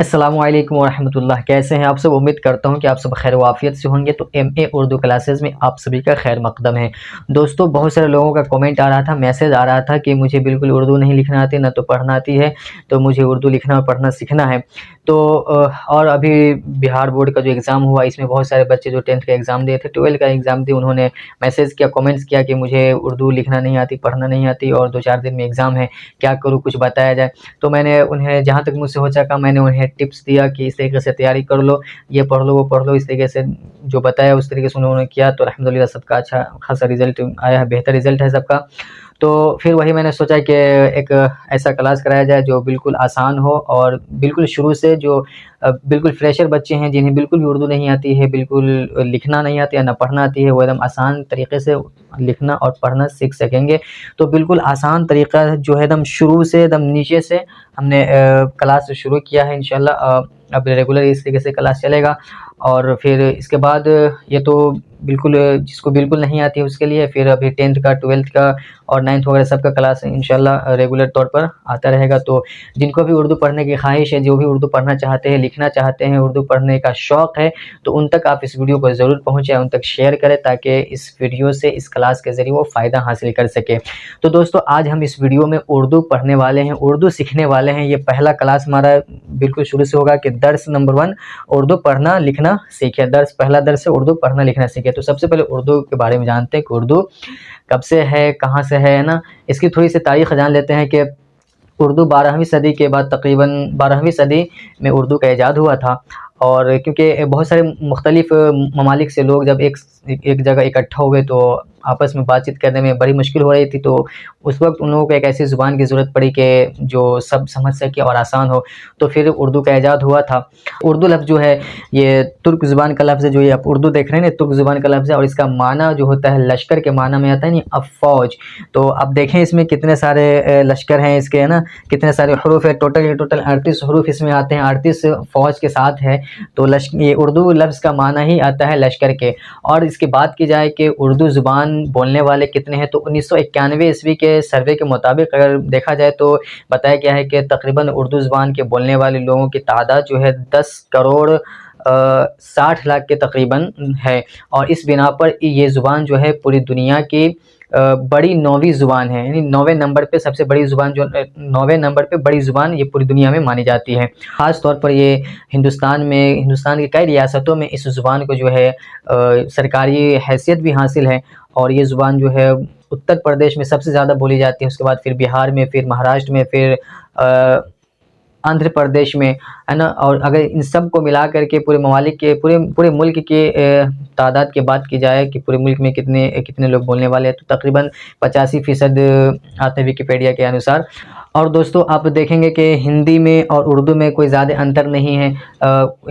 अस्सलामुअलैकुम वरहमतुल्लाह। कैसे हैं आप सब? उम्मीद करता हूं कि आप सब खैर वाफियत से होंगे। तो एमए उर्दू क्लासेस में आप सभी का खैर मकदम है। दोस्तों, बहुत सारे लोगों का कमेंट आ रहा था, मैसेज आ रहा था कि मुझे बिल्कुल उर्दू नहीं लिखना आती, ना तो पढ़ना आती है, तो मुझे उर्दू लिखना और पढ़ना सीखना है। तो और अभी बिहार बोर्ड का जो एग्ज़ाम हुआ, इसमें बहुत सारे बच्चे जो 10th का एग्ज़ाम दिए थे, 12 का एग्ज़ाम दिए, उन्होंने मैसेज किया, कमेंट्स किया कि मुझे उर्दू लिखना नहीं आती, पढ़ना नहीं आती और 2-4 दिन में एग्ज़ाम है, क्या करूँ, कुछ बताया जाए। तो मैंने उन्हें जहाँ तक मुझसे हो सका मैंने उन्हें टिप्स दिया कि इस तरीके से तैयारी कर लो, ये पढ़ लो, वो पढ़ लो, इस तरीके से जो बताया उस तरीके से उन्होंने किया। तो अल्हम्दुलिल्लाह सबका अच्छा खासा रिज़ल्ट आया है, बेहतर रिज़ल्ट है सबका। तो फिर वही मैंने सोचा कि एक ऐसा क्लास कराया जाए जो बिल्कुल आसान हो और बिल्कुल शुरू से जो बिल्कुल फ्रेशर बच्चे हैं, जिन्हें बिल्कुल भी उर्दू नहीं आती है, बिल्कुल लिखना नहीं आता या ना पढ़ना आती है, वो एकदम आसान तरीके से लिखना और पढ़ना सीख सकेंगे। तो बिल्कुल आसान तरीका जो है, एकदम शुरू से एकदम नीचे से हमने क्लास शुरू किया है। इंशाल्लाह अब रेगुलर इस तरीके से क्लास चलेगा। और फिर इसके बाद ये तो बिल्कुल जिसको बिल्कुल नहीं आती है उसके लिए, फिर अभी 10th का, 12th का और 9th वगैरह सबका क्लास इंशाल्लाह रेगुलर तौर पर आता रहेगा। तो जिनको भी उर्दू पढ़ने की ख्वाहिश है, जो भी उर्दू पढ़ना चाहते हैं, लिखना चाहते हैं, उर्दू पढ़ने का शौक़ है, तो उन तक आप इस वीडियो को ज़रूर पहुँचाएँ, उन तक शेयर करें, ताकि इस वीडियो से, इस क्लास के ज़रिए वो फ़ायदा हासिल कर सकें। तो दोस्तों, आज हम इस वीडियो में उर्दू पढ़ने वाले हैं, उर्दू सीखने वाले हैं। ये पहला क्लास हमारा बिल्कुल शुरू से होगा कि दर्स नंबर 1 उर्दू पढ़ना लिखना सीखें। पहला दर्स है उर्दू पढ़ना लिखना सीखें। तो सबसे पहले उर्दू के बारे में जानते हैं कि उर्दू कब से है, कहाँ से है ना? इसकी थोड़ी-सी तारीख़ जान लेते हैं कि उर्दू 12वीं सदी के बाद, तकरीबन 12वीं सदी में उर्दू का इजाद हुआ था। और क्योंकि बहुत सारे मुख्तलिफ़ ममालिक से लोग जब एक जगह इकट्ठा हुए, तो आपस में बातचीत करने में बड़ी मुश्किल हो रही थी। तो उस वक़्त उन लोगों को एक ऐसी ज़ुबान की ज़रूरत पड़ी कि जो सब समझ सके और आसान हो, तो फिर उर्दू का इजाद हुआ था। उर्दू लफ्ज़ जो है, ये तुर्क ज़ुबान का लफ्ज़ है। जो ये आप उर्दू देख रहे हैं ना, तुर्क ज़ुबान का लफ्ज़ है और इसका माना जो होता है लश्कर के माना में आता है नी, फ़ौज। तो अब देखें इसमें कितने सारे लश्कर हैं इसके, है ना, कितने सारे हरूफ है। टोटल 38 हरूफ इसमें आते हैं, 38 फ़ौज के साथ है। तो ये उर्दू लफ्ज़ का माना ही आता है लश्कर के। और इसकी बात की जाए कि उर्दू ज़ुबान बोलने वाले कितने हैं, तो 1991 ईस्वी के सर्वे के मुताबिक अगर देखा जाए, तो बताया गया है कि तकरीबन उर्दू ज़ुबान के बोलने वाले लोगों की तादाद जो है 10 करोड़ 60 लाख के तकरीबन है। और इस बिना पर ये ज़ुबान जो है पूरी दुनिया की बड़ी 9वीं ज़ुबान है, यानी 9वें नंबर पे सबसे बड़ी ज़ुबान, जो 9वें नंबर पे बड़ी ज़ुबान ये पूरी दुनिया में मानी जाती है। ख़ास तौर पर ये हिंदुस्तान की कई रियासतों में इस ज़ुबान को जो है सरकारी हैसियत भी हासिल है। और ये ज़ुबान जो है उत्तर प्रदेश में सबसे ज़्यादा बोली जाती है, उसके बाद फिर बिहार में, फिर महाराष्ट्र में, फिर आंध्र प्रदेश में, है ना। और अगर इन सब को मिला कर के पूरे ममालिक के, पूरे मुल्क के तादाद की बात की जाए कि पूरे मुल्क में कितने कितने लोग बोलने वाले हैं, तो तकरीबन 85% आते हैं विकिपीडिया के अनुसार। और दोस्तों, आप देखेंगे कि हिंदी में और उर्दू में कोई ज़्यादा अंतर नहीं है।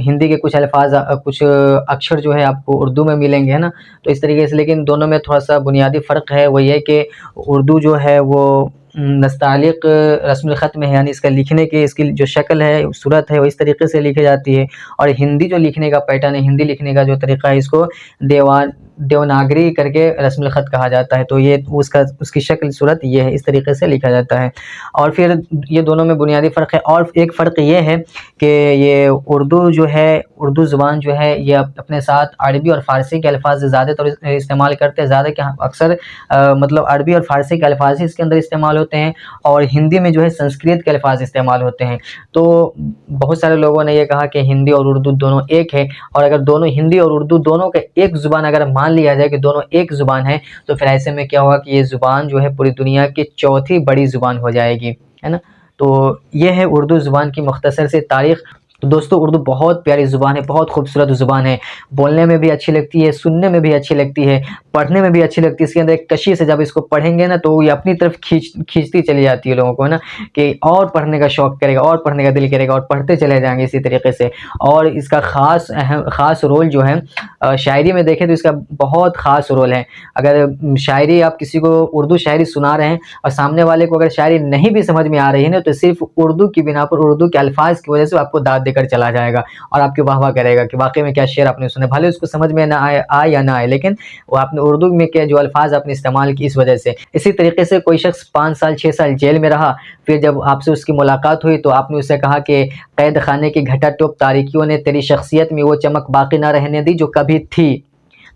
हिंदी के कुछ अल्फ़ाज़ कुछ अक्षर जो है आपको उर्दू में मिलेंगे, है ना। तो इस तरीके से, लेकिन दोनों में थोड़ा-सा बुनियादी फ़र्क है, वो ये कि उर्दू जो है वो नस्तालिक़ रस्मुल ख़त में है, यानी इसका लिखने की इसकी जो शक्ल है, सूरत है, वो इस तरीके से लिखी जाती है। और हिंदी जो लिखने का पैटर्न है, हिंदी लिखने का जो तरीक़ा है, इसको देवनागरी करके रस्मुल ख़त कहा जाता है। तो ये उसकी शक्ल सूरत ये है, इस तरीके से लिखा जाता है। और फिर ये दोनों में बुनियादी फ़र्क है। और एक फ़र्क ये है कि ये उर्दू जो है, उर्दू ज़ुबान जो है, ये अपने साथ अरबी और फ़ारसी के अल्फ़ाज़ ज़्यादातर इस्तेमाल करते हैं। ज़्यादा क्या, अक्सर मतलब अरबी और फ़ारसी के अल्फ़ाज़ ही इसके अंदर इस्तेमाल होते हैं। और हिंदी में जो है संस्कृत के अल्फ़ाज़ इस्तेमाल होते हैं। तो बहुत सारे लोगों ने ये कहा कि हिंदी और उर्दू दोनों एक है। और अगर दोनों, हिंदी और उर्दू दोनों का एक ज़ुबान अगर मान लिया जाए कि दोनों एक ज़ुबान है, तो फिर ऐसे में क्या होगा कि ये ज़ुबान जो है पूरी दुनिया की चौथी बड़ी ज़ुबान हो जाएगी, है ना। तो ये है उर्दू ज़ुबान की मुख्तसर सी तारीख़। तो दोस्तों, उर्दू बहुत प्यारी ज़ुबान है, बहुत खूबसूरत ज़ुबान है। बोलने में भी अच्छी लगती है, सुनने में भी अच्छी लगती है, पढ़ने में भी अच्छी लगती है। इसके अंदर एक कशिश है, जब इसको पढ़ेंगे ना, तो ये अपनी तरफ खींचती चली जाती है लोगों को, है ना, कि और पढ़ने का शौक़ करेगा, और पढ़ने का दिल करेगा, और पढ़ते चले जाएँगे इसी तरीके से। और इसका ख़ास रोल जो है शायरी में देखें तो इसका बहुत ख़ास रोल है। अगर शायरी, आप किसी को उर्दू शायरी सुना रहे हैं और सामने वाले को अगर शायरी नहीं भी समझ में आ रही है ना, तो सिर्फ़ उर्दू की बिना पर, उर्दू के अल्फ़ाज़ की वजह से आपको दाद देकर चला जाएगा और आपकी वाह वाह करेगा कि वाकई में क्या शेर आपने सुना। भले उसको समझ में ना आए या ना आए, लेकिन वो आपने उर्दू में के जो अल्फाज आपने इस्तेमाल की इस वजह से। इसी तरीके से कोई शख्स 5 साल 6 साल जेल में रहा, फिर जब आपसे उसकी मुलाकात हुई तो आपने उससे कहा कि कैद खाने की घटाटोप तारीकियों ने तेरी शख्सियत में वो चमक बाकी ना रहने दी जो कभी थी।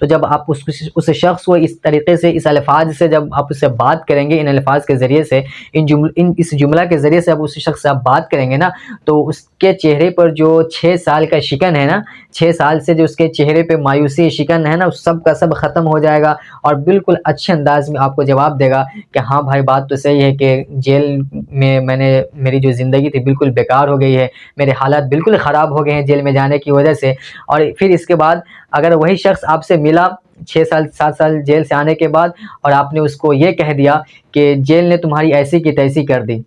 तो जब आप उस शख्स को इस तरीके से, इस अल्फाज से जब आप उससे बात करेंगे, इन अल्फाज के ज़रिए से, इस जुमला के ज़रिए से अब उस शख्स से आप बात करेंगे ना, तो उसके चेहरे पर जो 6 साल का शिकन है ना, 6 साल से जो उसके चेहरे पे मायूसी शिकन है ना, उस सब का सब ख़त्म हो जाएगा और बिल्कुल अच्छे अंदाज में आपको जवाब देगा कि हाँ भाई, बात तो सही है कि जेल में मेरी जो ज़िंदगी थी बिल्कुल बेकार हो गई है, मेरे हालात बिल्कुल ख़राब हो गए हैं जेल में जाने की वजह से। और फिर इसके बाद अगर वही शख्स आपसे मिला 6 साल 7 साल जेल से आने के बाद और आपने उसको ये कह दिया कि जेल ने तुम्हारी ऐसी की तैसी कर दी,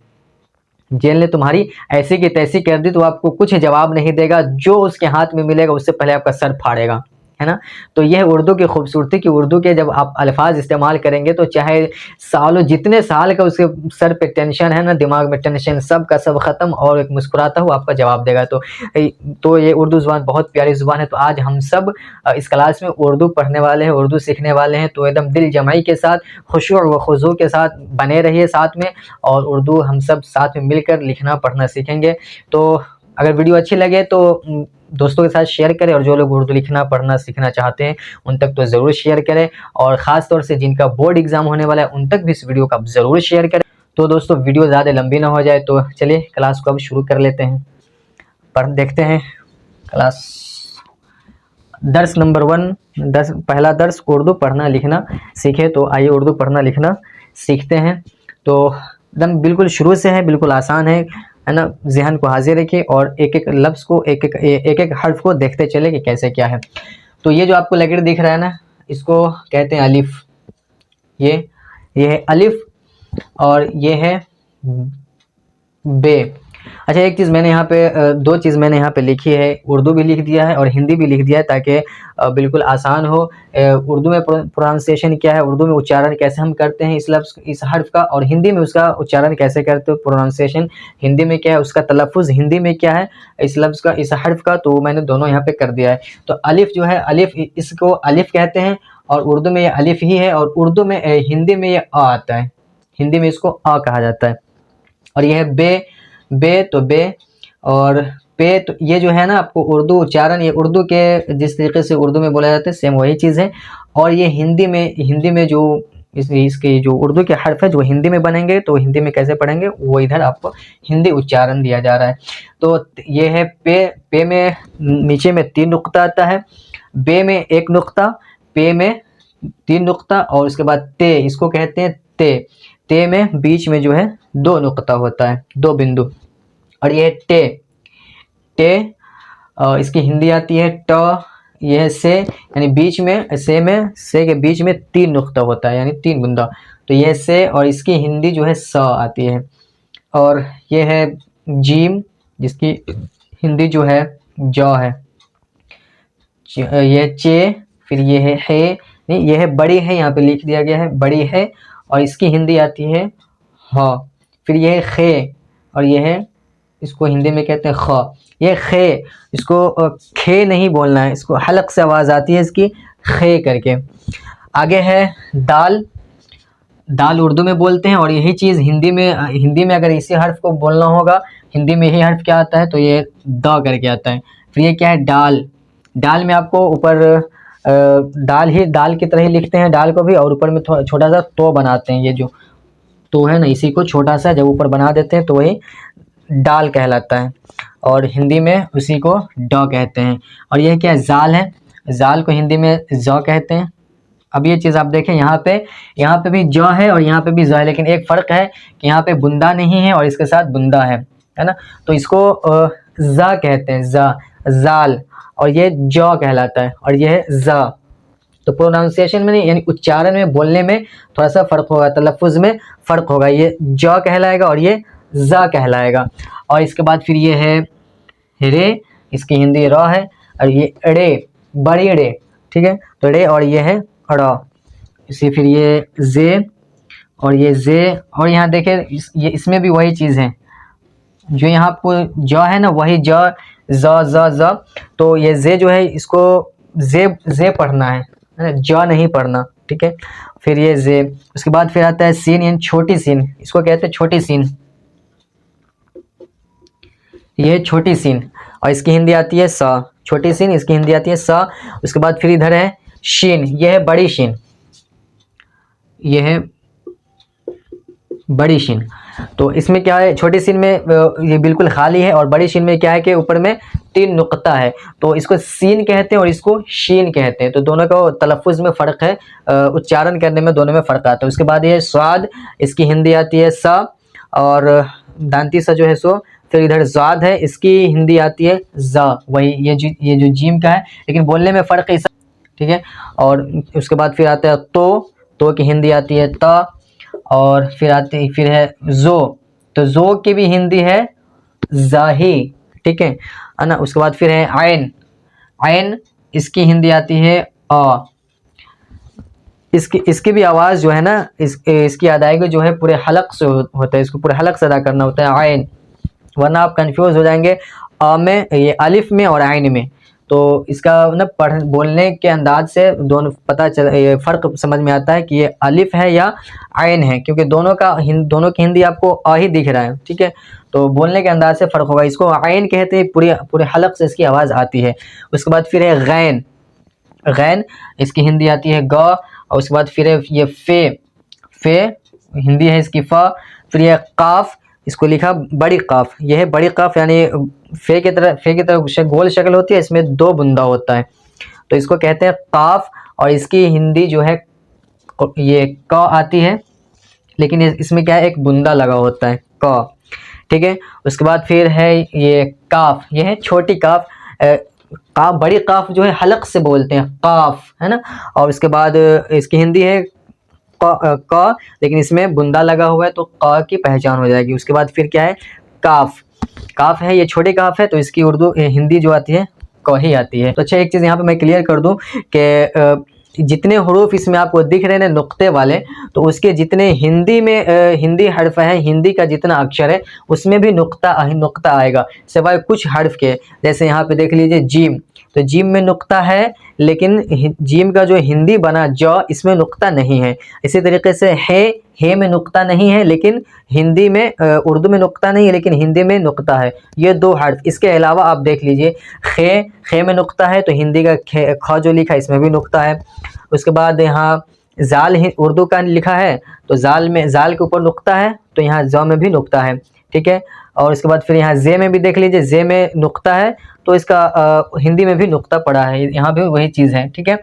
जेल ने तुम्हारी ऐसी की तैसी कर दी, तो आपको कुछ जवाब नहीं देगा, जो उसके हाथ में मिलेगा उससे पहले आपका सर फाड़ेगा, है ना। तो यह उर्दू की खूबसूरती कि उर्दू के जब आप अल्फाज इस्तेमाल करेंगे तो चाहे सालों, जितने साल का उसके सर पे टेंशन है ना, दिमाग में टेंशन, सब का सब ख़त्म, और एक मुस्कुराता हुआ आपका जवाब देगा। तो ये उर्दू ज़ुबान बहुत प्यारी ज़ुबान है। तो आज हम सब इस क्लास में उर्दू पढ़ने वाले हैं, उर्दू सीखने वाले हैं। तो एकदम दिल जमाई के साथ, खुशू व खुजू के साथ बने रहिए साथ में, और उर्दू हम सब साथ में मिलकर लिखना पढ़ना सीखेंगे। तो अगर वीडियो अच्छी लगे तो दोस्तों के साथ शेयर करें, और जो लोग उर्दू लिखना पढ़ना सीखना चाहते हैं उन तक तो ज़रूर शेयर करें, और ख़ास तौर से जिनका बोर्ड एग्ज़ाम होने वाला है उन तक भी इस वीडियो को आप ज़रूर शेयर करें। तो दोस्तों, वीडियो ज़्यादा लंबी ना हो जाए, तो चलिए क्लास को अब शुरू कर लेते हैं। देखते हैं क्लास दर्स नंबर 1, पहला दर्स उर्दू पढ़ना लिखना सीखे। तो आइए उर्दू पढ़ना लिखना सीखते हैं। तो एकदम बिल्कुल शुरू से है, बिल्कुल आसान है ना। ज़हन को हाजिर रखिए और एक एक लफ्ज़ को, एक एक हर्फ को देखते चले कि कैसे क्या है। तो ये जो आपको लकीर दिख रहा है ना, इसको कहते हैं अलिफ। ये है अलिफ और ये है बे। अच्छा, एक चीज़ मैंने यहाँ पे, दो चीज़ मैंने यहाँ पे लिखी है, उर्दू भी लिख दिया है और हिंदी भी लिख दिया है, ताकि बिल्कुल आसान हो। उर्दू में प्रोनाउंसिएशन क्या है, उर्दू में उच्चारण कैसे हम करते हैं इस लफ्ज़, इस हर्फ का, और हिंदी में उसका उच्चारण कैसे करते हो, प्रोनाउंसिएशन हिंदी में क्या है, उसका तलफ़ुज़ हिंदी में क्या है इस लफ्ज़ का, इस हर्फ का। तो मैंने दोनों यहाँ पे कर दिया है। तो अलिफ जो है, अलिफ, इसको अलिफ कहते हैं और उर्दू में ये अलिफ ही है, और उर्दू में, हिंदी में ये अ आता है, हिंदी में इसको अ कहा जाता है। और यह है बे, बे तो बे, और पे तो ये जो है ना, आपको उर्दू उच्चारण, ये उर्दू के जिस तरीके से उर्दू में बोला जाता है सेम वही चीज़ है। और ये हिंदी में जो इसके जो उर्दू के हर्फ है जो हिंदी में बनेंगे, तो हिंदी में कैसे पढ़ेंगे वो इधर आपको हिंदी उच्चारण दिया जा रहा है। तो ये है पे, पे में नीचे में 3 नुक्ता आता है, बे में 1 नुक्ता, पे में 3 नुक्ता, और उसके बाद ते, इसको कहते हैं ते। ते में बीच में जो है 2 नुक्ता होता है, 2 बिंदु। और ये टे, टे इसकी हिंदी आती है ट। यह है से, यानी बीच में, से के बीच में 3 नुक्ता होता है, यानी 3 बुंदा। तो यह से, और इसकी हिंदी जो है स आती है। और यह है जीम, जिसकी हिंदी जो है ज है। यह चे, फिर ये है, नहीं ये है बड़ी है, यहाँ पे लिख दिया गया है बड़ी है, और इसकी हिंदी आती है ह। फिर यह है खे, और यह है, इसको हिंदी में कहते हैं ख। ये खे, इसको खे नहीं बोलना है, इसको हलक से आवाज़ आती है इसकी, खे करके। आगे है दाल, दाल उर्दू में बोलते हैं, और यही चीज़ हिंदी में अगर इसी हर्फ को बोलना होगा, हिंदी में यही हर्फ क्या आता है, तो ये द करके आता है। फिर ये क्या है दाल, दाल में आपको ऊपर दाल की तरह ही लिखते हैं डाल को भी, और ऊपर में छोटा सा तो बनाते हैं, ये जो तो है ना, इसी को छोटा सा जब ऊपर बना देते हैं तो वही डाल कहलाता है, और हिंदी में उसी को ड कहते हैं। और यह क्या है, जाल है, जाल को हिंदी में ज कहते हैं। अब ये चीज़ आप देखें, यहाँ पे भी ज है और यहाँ पे भी ज है, लेकिन एक फ़र्क है कि यहाँ पे बुंदा नहीं है और इसके साथ बुंदा है ना। तो इसको जा कहते हैं, जा, जाल, और ये ज कहलाता है, और यह है जा। तो प्रोनाउंसिएशन में नहीं, यानी उच्चारण में, बोलने में थोड़ा सा फ़र्क होगा, तलफ़ुज़ में फ़र्क होगा। ये ज कहलाएगा और ये जा कहलाएगा। और इसके बाद फिर ये है रे, इसकी हिंदी र है, और ये रे, बड़ी रे, ठीक है, तो रे, और ये है र। इसी फिर ये जे, और ये जे, और यहाँ देखें ये इसमें भी वही चीज़ है, जो यहाँ आपको ज है ना, वही ज ज, तो ये जे जो है इसको जे पढ़ना है ना, ज नहीं पढ़ना, ठीक है। फिर ये जे, उसके बाद फिर आता है सीन, यानी छोटी सीन, इसको कहते हैं छोटी सीन, ये छोटी सीन, और इसकी हिंदी आती है स, छोटी सीन, इसकी हिंदी आती है स। उसके बाद फिर इधर है शीन, यह है बड़ी शीन, यह है बड़ी शीन। तो इसमें क्या है, छोटी शीन में ये बिल्कुल खाली है, और बड़ी शीन में क्या है कि ऊपर में 3 नुक्ता है, तो इसको सीन कहते हैं और इसको शीन कहते हैं। तो दोनों का तलफ़ुज़ में फ़र्क है, उच्चारण करने में दोनों में फ़र्क आता है। उसके बाद ये स्वाद, इसकी हिंदी आती है सा, और दांती सा जो है सो। फिर इधर ज़ाद है, इसकी हिंदी आती है ज़ा, वही ये जो जीम का है, लेकिन बोलने में फ़र्क है, ठीक है। और उसके बाद फिर आता है तो की हिंदी आती है ता, और फिर है जो, तो जो की भी हिंदी है जाही, ठीक है ना। उसके बाद फिर है आयन, आयन इसकी हिंदी आती है अ। इसकी भी आवाज़ जो है ना, इसकी अदायगी जो है पूरे हलक से होता है, इसको पूरे हलक से अदा करना होता है आयन, वरना आप कंफ्यूज हो जाएंगे अ में, ये अलिफ में और आयन में। तो इसका ना बोलने के अंदाज से दोनों ये फ़र्क समझ में आता है कि ये अलिफ है या आयन है, क्योंकि दोनों की हिंदी आपको अ ही दिख रहा है, ठीक है। तो बोलने के अंदाज से फ़र्क होगा, इसको आयन कहते हैं, पूरे हलक से इसकी आवाज़ आती है। उसके बाद फिर है गैन, गैन इसकी हिंदी आती है ग, और उसके बाद फिर है ये फे हिंदी है इसकी फ। फिर ये काफ, इसको लिखा बड़ी काफ, यह है बड़ी काफ, यानी फे की तरह गोल शक्ल होती है, इसमें 2 बूंदा होता है, तो इसको कहते हैं काफ। और इसकी हिंदी जो है ये क आती है, लेकिन इसमें क्या है, एक बूंदा लगा होता है क, ठीक है। उसके बाद फिर है ये काफ, ये है छोटी काफ, काफ बड़ी काफ जो है हलक से बोलते हैं काफ, है ना। और उसके बाद इसकी हिंदी है क, लेकिन इसमें बुंदा लगा हुआ है, तो क की पहचान हो जाएगी। उसके बाद फिर क्या है काफ, काफ है, ये छोटी काफ है, तो इसकी हिंदी जो आती है क ही आती है। तो अच्छा, एक चीज़ यहाँ पे मैं क्लियर कर दूं कि जितने हरूफ इसमें आपको दिख रहे हैं नुक्ते वाले, तो उसके जितने हिंदी में हिंदी हर्फ है, हिंदी का जितना अक्षर है उसमें भी नुक्ता आएगा, सिवाय कुछ हर्फ के। जैसे यहाँ पे देख लीजिए जीम, तो जीम में नुक्ता है, लेकिन जीम का जो हिंदी बना ज, इसमें नुक्ता नहीं है। इसी तरीके से हे में नुक्ता नहीं है, लेकिन हिंदी में उर्दू में नुक्ता नहीं है, लेकिन हिंदी में नुक्ता है। ये 2 हर्फ। इसके अलावा आप देख लीजिए खे में नुक्ता है, तो हिंदी का ख जो लिखा है इसमें भी नुक्ता है। उसके बाद यहाँ जाल उर्दू का लिखा है, तो जाल के ऊपर नुक्ता है, तो यहाँ ज में भी नुक्ता है, ठीक है। और उसके बाद फिर यहाँ जे में भी देख लीजिए, जे में नुक्ता है, तो इसका हिंदी में भी नुक्ता पड़ा है, यहाँ भी वही चीज़ है, ठीक है।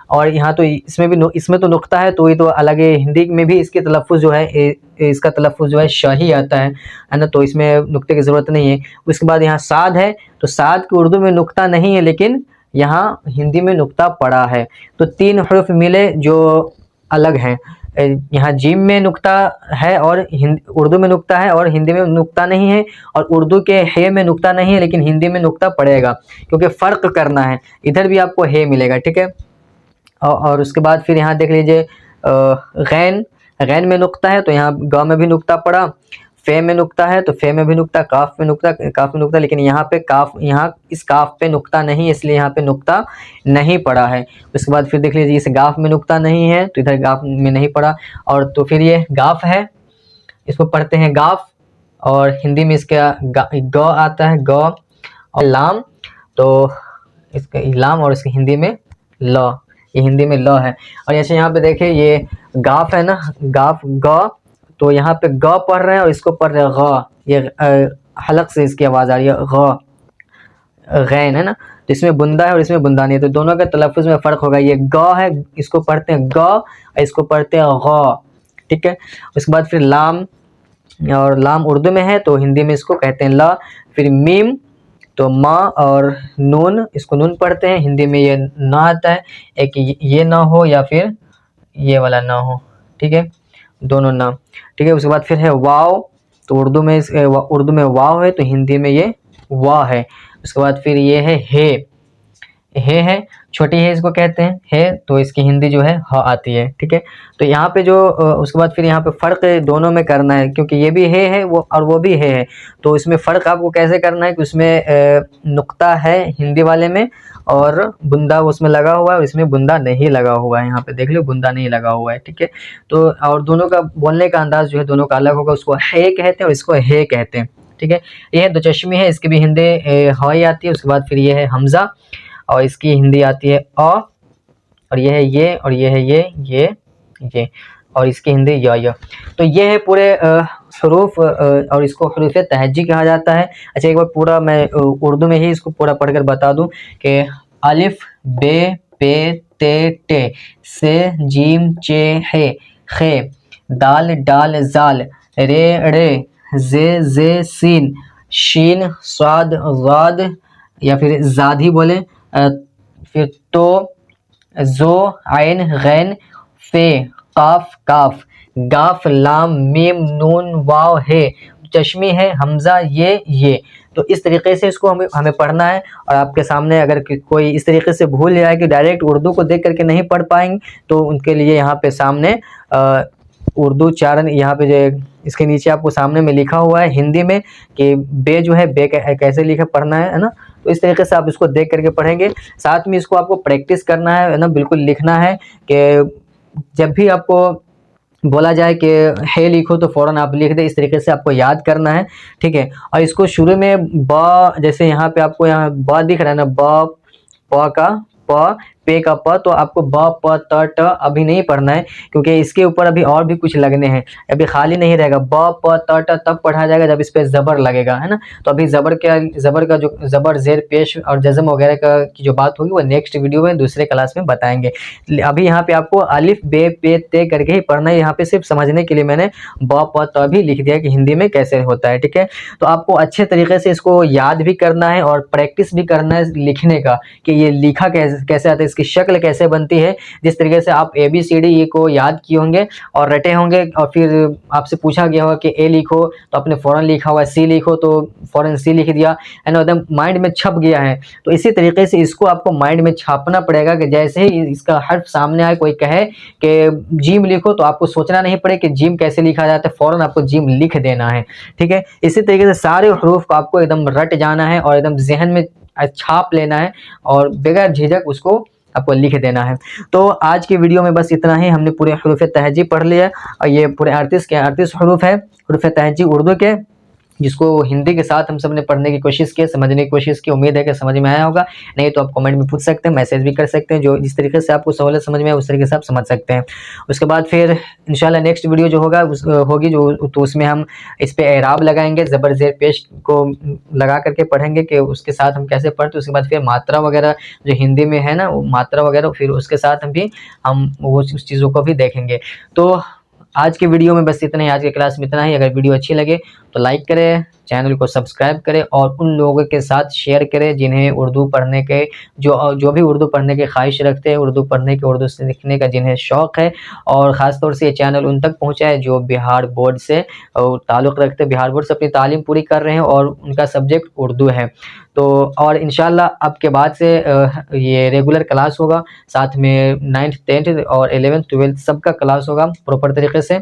और यहाँ तो इसमें तो नुक्ता है, तो ये तो अलग है। हिंदी में भी इसकी तलफ़ुज़ जो है, इसका तलफ़ुज़ जो है शाही आता है ना, तो इसमें नुक्ते की ज़रूरत नहीं है। उसके बाद यहाँ साद है, तो साद की उर्दू में नुक्ता नहीं है, लेकिन यहाँ हिंदी में नुक्ता पड़ा है। तो 3 हर्फ मिले जो अलग हैं। यहाँ जीम में नुक्ता है, और उर्दू में नुक्ता है, और हिंदी में नुक्ता नहीं है। और उर्दू के हे में नुक्ता नहीं है, लेकिन हिंदी में नुक्ता पड़ेगा, क्योंकि फ़र्क करना है। इधर भी आपको हे मिलेगा, ठीक है। और उसके बाद फिर यहाँ देख लीजिए गैन में नुक्ता है, तो यहाँ ग में भी नुक्ता पड़ा। फे में नुक्ता है, तो फे में भी नुक्ता, काफ में नुक्ता, लेकिन यहाँ पे यहाँ इस काफ पे नुक्ता नहीं है, इसलिए यहाँ पे नुक्ता नहीं पड़ा है। उसके बाद फिर देख लीजिए इस गाफ में नुक्ता नहीं है, तो इधर गाफ में नहीं पड़ा। और तो फिर ये गाफ है, इसको पढ़ते हैं गाफ, और हिंदी में इसका ग आता है ग। और लाम, तो इसका लाम, और इसकी हिंदी में ल, ये हिंदी में ल है। और जैसे यहाँ पे देखिए ये गाफ है ना, गाफ ग, तो यहाँ पे ग पढ़ रहे हैं और इसको पढ़ रहे हैं ग, ये हलक से इसकी आवाज़ आ रही है ग, गैन है ना। तो इसमें बुंदा है और इसमें बुंदा नहीं है, तो दोनों के तलफ़ुज़ में फ़र्क होगा। ये ग है, इसको पढ़ते हैं ग, और इसको पढ़ते हैं ग, ठीक है। उसके बाद फिर लाम, और लाम उर्दू में है, तो हिंदी में इसको कहते हैं ल। फिर मीम, तो माँ, और नून, इसको नून पढ़ते हैं, हिंदी में ये ना आता है, एक ये ना हो या फिर ये वाला ना हो, ठीक है, दोनों ना, ठीक है। उसके बाद फिर है वाव, तो उर्दू में वाव है, तो हिंदी में ये वाह है। उसके बाद फिर ये है हे, हे है, छोटी हे इसको कहते हैं हे, तो इसकी हिंदी जो है ह आती है। ठीक है, तो यहाँ पे जो उसके बाद फिर यहाँ पे फ़र्क दोनों में करना है, क्योंकि ये भी हे है वो और वो भी हे है, तो इसमें फ़र्क आपको कैसे करना है कि उसमें नुक्ता है हिंदी वाले में और बुंदा उसमें लगा हुआ है और इसमें बुंदा नहीं लगा हुआ है। यहाँ पे देख लो बुंदा नहीं लगा हुआ है। ठीक है, तो और दोनों का बोलने का अंदाज़ जो है दोनों का अलग होगा, उसको हे कहते हैं और इसको हे कहते हैं। ठीक है, ये है दो चश्मी है, इसकी भी हिंदी ह ही आती है। उसके बाद फिर ये है हमज़ा और इसकी हिंदी आती है अ, और ये है ये और ये है ये और इसकी हिंदी य। तो ये है पूरे हरूफ और इसको हरूफ तहज्जी कहा जाता है। अच्छा, एक बार पूरा मैं उर्दू में ही इसको पूरा पढ़कर बता दूं कि अलिफ बे पे ते टे से जीम चे हे खे दाल डाल जाल रे रे जे सीन शीन स्वाद गाद या फिर जादी बोले, फिर तो जो आइन गैन फे काफ काफ गाफ लाम मीम नून वाव है, चश्मी है हमजा ये। तो इस तरीके से इसको हमें पढ़ना है। और आपके सामने अगर कोई इस तरीके से भूल जाए कि डायरेक्ट उर्दू को देख करके नहीं पढ़ पाएंगे, तो उनके लिए यहाँ पे सामने उर्दू उच्चारण यहाँ पे जो इसके नीचे आपको सामने में लिखा हुआ है हिंदी में कि बे जो है बे कैसे लिखा पढ़ना है ना। तो इस तरीके से आप इसको देख करके पढ़ेंगे। साथ में इसको आपको प्रैक्टिस करना है ना, बिल्कुल लिखना है कि जब भी आपको बोला जाए कि हे लिखो तो फ़ौरन आप लिख दें। इस तरीके से आपको याद करना है। ठीक है, और इसको शुरू में ब, जैसे यहाँ पे आपको यहाँ ब दिख रहा है ना, ब प का प पे का प, तो आपको ब प त ट अभी नहीं पढ़ना है, क्योंकि इसके ऊपर अभी और भी कुछ लगने हैं, अभी खाली नहीं रहेगा। ब प त ट तब पढ़ा जाएगा जब इस पे ज़बर लगेगा, है ना। तो अभी ज़बर का जो ज़बर ज़ेर पेश और जज़म वगैरह का की जो बात होगी वो नेक्स्ट वीडियो में दूसरे क्लास में बताएंगे। अभी यहाँ पे आपको अलिफ बे पे ते करके ही पढ़ना है। यहाँ पे सिर्फ समझने के लिए मैंने ब प त भी लिख दिया कि हिंदी में कैसे होता है। ठीक है, तो आपको अच्छे तरीके से इसको याद भी करना है और प्रैक्टिस भी करना है लिखने का कि ये लिखा कैसे आता है, इसकी शक्ल कैसे बनती है। जिस तरीके से आप ABCD को याद किए होंगे और रटे होंगे और फिर आपसे पूछा गया होगा कि ए लिखो तो आपने फ़ौरन लिखा हुआ है, सी लिखो तो फ़ौरन सी लिख दिया, है ना, एकदम माइंड में छप गया है। तो इसी तरीके से इसको आपको माइंड में छापना पड़ेगा कि जैसे ही इसका हर्फ सामने आए, कोई कहे कि जीम लिखो तो आपको सोचना नहीं पड़े कि जीम कैसे लिखा जाता है, फ़ौरन आपको जीम लिख देना है। ठीक है, इसी तरीके से सारे हरूफ को आपको एकदम रट जाना है और एकदम जहन में छाप लेना है और बगैर झिझक उसको आपको लिख देना है। तो आज की वीडियो में बस इतना ही। हमने पूरे हरूफ तहज्जी पढ़ लिया और ये पूरे 38 हरूफ है हरूफ तहज्जी उर्दू के, जिसको हिंदी के साथ हम सब ने पढ़ने की कोशिश की, समझने की कोशिश की। उम्मीद है कि समझ में आया होगा। नहीं तो आप कमेंट में पूछ सकते हैं, मैसेज भी कर सकते हैं, जो जिस तरीके से आपको सहूलियत समझ में आए उस तरीके से आप समझ सकते हैं। उसके बाद फिर इंशाल्लाह नेक्स्ट वीडियो जो होगा होगी जो, तो उसमें हम इस पे एराब लगाएंगे, ज़बर ज़ेर पेश को लगा करके पढ़ेंगे कि उसके साथ हम कैसे पढ़ते। उसके बाद फिर मात्रा वगैरह जो हिंदी में है ना, वो मात्रा वगैरह फिर उसके साथ हम वो उस चीज़ों को भी देखेंगे। तो आज के वीडियो में बस इतना ही, आज की क्लास में इतना ही। अगर वीडियो अच्छी लगे तो लाइक करें, चैनल को सब्सक्राइब करें और उन लोगों के साथ शेयर करें जिन्हें उर्दू पढ़ने के जो भी उर्दू पढ़ने की ख्वाहिश रखते हैं, उर्दू पढ़ने के, उर्दू सीखने का जिन्हें शौक़ है। और ख़ास तौर से ये चैनल उन तक पहुँचाए जो बिहार बोर्ड से ताल्लुक़ रखते हैं, बिहार बोर्ड से अपनी तालीम पूरी कर रहे हैं और उनका सब्जेक्ट उर्दू है। तो और इंशाल्लाह अब के बाद से ये रेगुलर क्लास होगा, साथ में 9th 10th और 11th 12th सबका क्लास होगा प्रॉपर तरीके से।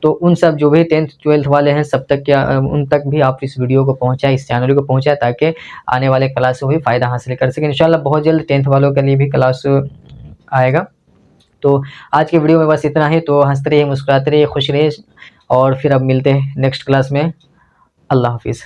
तो उन सब जो भी 10th 12th वाले हैं सब तक उन तक भी आप इस वीडियो को पहुँचाएं, इस चैनल को पहुँचाएं, ताकि आने वाले क्लास से भी फ़ायदा हासिल कर सकें। इंशाल्लाह बहुत जल्द 10th वालों के लिए भी क्लास आएगा। तो आज की वीडियो में बस इतना ही। तो हंसते रहिए, मुस्कुराते रहिए, खुश रहिए और फिर अब मिलते हैं नेक्स्ट क्लास में। अल्लाह हाफिज़।